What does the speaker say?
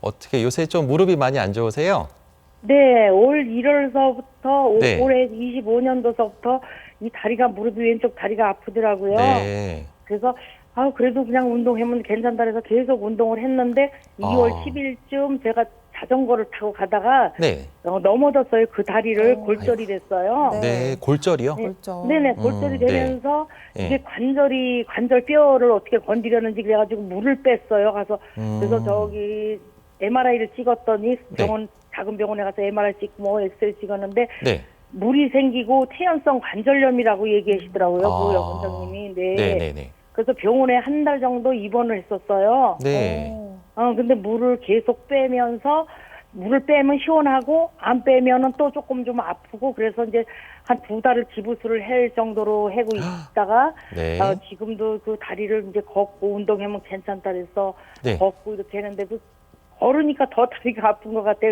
어떻게 요새 좀 무릎이 많이 안 좋으세요? 네, 올 1월서부터 네. 올해 25년도서부터 이 다리가 무릎이 왼쪽 다리가 아프더라고요. 네. 그래서 그래도 그냥 운동하면 괜찮다 해서 계속 운동을 했는데 2월 10일쯤 제가 자전거를 타고 가다가 네. 넘어졌어요. 그 다리를 골절이 됐어요. 네. 네. 골절이요? 골절. 네네, 골절이 네. 되면서 네. 이게 관절 뼈를 어떻게 건드렸는지 그래가지고 물을 뺐어요. 가서 그래서 저기 MRI를 찍었더니 병원 작은 병원에 가서 MRI 찍고 뭐 엑스레이 찍었는데 네. 물이 생기고 퇴행성 관절염이라고 얘기하시더라고요. 그 원장님이. 네. 네네네. 그래서 병원에 한 달 정도 입원을 했었어요. 네. 근데 물을 계속 빼면서 물을 빼면 시원하고 안 빼면은 또 조금 좀 아프고 그래서 이제 한 2달을 기부스를 할 정도로 하고 있다가 네. 지금도 그 다리를 이제 걷고 운동하면 괜찮다 그래서 네. 걷고 이렇게 했는데 그 걸으니까 더 다리가 아픈 것 같아요.